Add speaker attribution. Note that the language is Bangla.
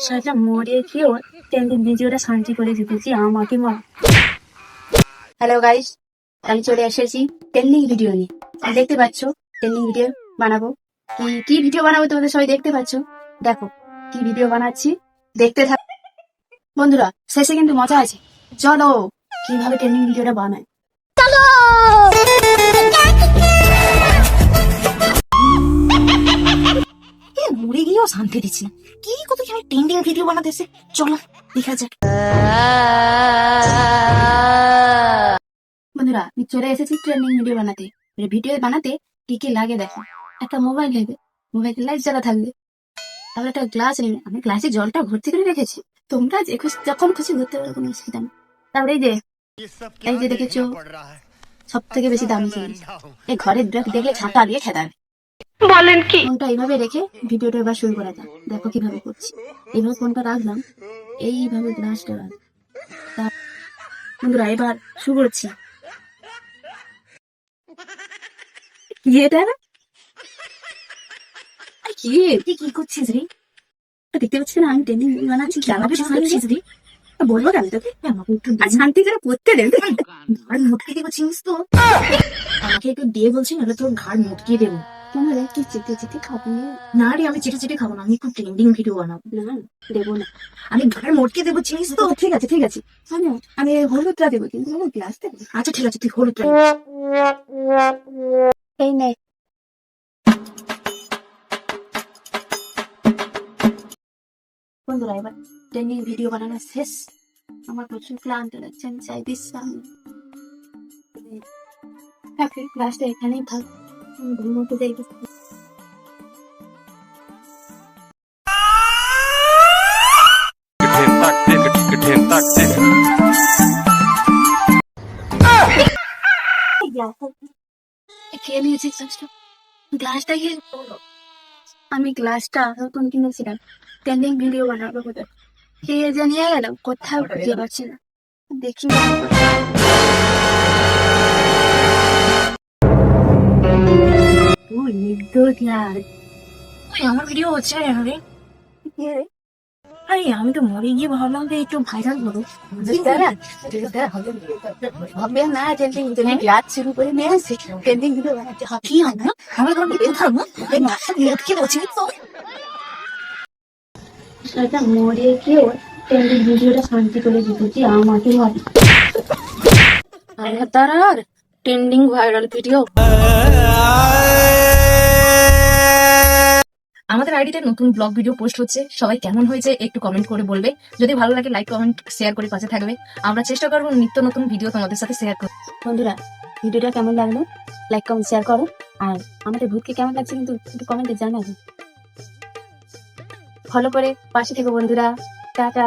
Speaker 1: সেটা মরে খেয়েও ট্রেন্ডিং ভিডিওটা শান্তি করে দিতেছি আমাকে মা। হ্যালো গাইস, আমি চলে এসেছি ট্রেন্ডিং ভিডিও নিয়ে। দেখতে পাচ্ছ ট্রেন্ডিং ভিডিও বানাবো। কি কি ভিডিও বানাবো তোমাদের সবাই দেখতে পাচ্ছ। দেখো কি ভিডিও বানাচ্ছি, দেখতে থাক বন্ধুরা, শেষে কিন্তু মজা আছে। চলো কিভাবে ট্রেন্ডিং ভিডিওটা বানায়। মরে গিয়েও শান্তি দিচ্ছি না, কি কত ট্রেন্ডিং ভিডিও বানাতেছে। চলো দেখা যাক। বন্ধুরা আমি চলে এসেছি ট্রেন্ডিং ভিডিও বানাতে। ভিডিও বানাতে কি কি লাগে দেখো। একটা মোবাইল নেবে, মোবাইল লাইট জ্বালা থাকবে, তারপর একটা গ্লাস নেবে। আমি গ্লাসে জলটা ভর্তি করে রেখেছি, তোমরা যে খুশি যখন খুশি ধরতে পারো, কোনো অসুবিধা নেই। তারপরে এই যে দেখেছো সব থেকে বেশি দামি জিনিস, এই ঘরের ড্রাগ দেখলে ছাতা দিয়ে খেতে হবে। বলেন কি? ফোনটা এইভাবে রেখে ভিডিওটা এবার শুরু করা যাক। দেখো কিভাবে করছি। এইভাবে ফোনটা রাখলাম, এইভাবে গ্লাসটা রাখলাম। বন্ধুরা এবার শুরু করছি। কি এটা? কি করছিস রে? দেখতে পাচ্ছিস না আমি ট্রেনিং বানাচ্ছি, রে বলবো কেন তোকে? আমাকে একটু শান্তি করে পড়তে দেন। ঘাড় মুটকে দেবো, চিনিস তো? আমাকে একটু দিয়ে বলছি, নাহলে তোর ঘাড় মুটকে দেবো। তোমার একটু চেটে চেটে খাবো না রে? আমি চেটে চেটে খাবো না, আমি একটু ট্রেন্ডিং ভিডিও বানাবো। না দেবো না, আমি ঘাড় মুটকে দেবো, চিনিস তো? ঠিক আছে ঠিক আছে, আমি হলুদটা দেবো, কিন্তু আমার গ্লাস দেবো। আচ্ছা ঠিক আছে, তুই হলুদটা এই নে। বন্ধুরা এবার ট্রেন্ডিং ভিডিও বানানো শেষ। আমার প্রচুর ক্লান্ত লাগছে, আমি চাই বিশ্রাম। ক্লাসটা এখানেই থাক, ঘুমোতে যাই। খেয়ে নিয়েছি গ্লাসটা খেয়ে। আমি গ্লাসটা নতুন কিনেছিলাম, ট্রেন্ডিং ভিডিও বানাবো বলে। খেয়ে যে নিয়ে গেল, কোথাও খুঁজে পাচ্ছি না। দেখি আমার ভিডিও হচ্ছে আরে আমি তো মরে গিয়ে ভাবলাম যে একটু ভাইরাল হলো। হবে না, ট্রেন্ডিং ক্লাস শুরু করে নিয়ে আসছি, ট্রেন্ডিং ভিডিও বানাতে হবে। কি হয় না আমার কোনো ভিডিও থাকবো, এই নাচটা কি বলছি তো। সেটা মরে গিয়েও ট্রেন্ডিং ভিডিওটা শান্তি করে দিতেছি আমাকে ভাবে। তার ট্রেন্ডিং ভাইরাল ভিডিও। আমাদের আইডিতে নতুন ব্লগ ভিডিও পোস্ট হচ্ছে, সবাই কেমন হয়েছে একটু কমেন্ট করে বলবে। যদি ভালো লাগে লাইক কমেন্ট শেয়ার করে পাশে থাকবে। আমরা চেষ্টা করবো নিত্য নতুন ভিডিও তোমাদের সাথে শেয়ার করতে। বন্ধুরা ভিডিওটা কেমন লাগলো লাইক কমেন্ট শেয়ার করো, আর আমাদের ভূতকে কেমন লাগছে কিন্তু একটু কমেন্টে জানাবে। ফলো করে পাশে থেকো বন্ধুরা, টাটা।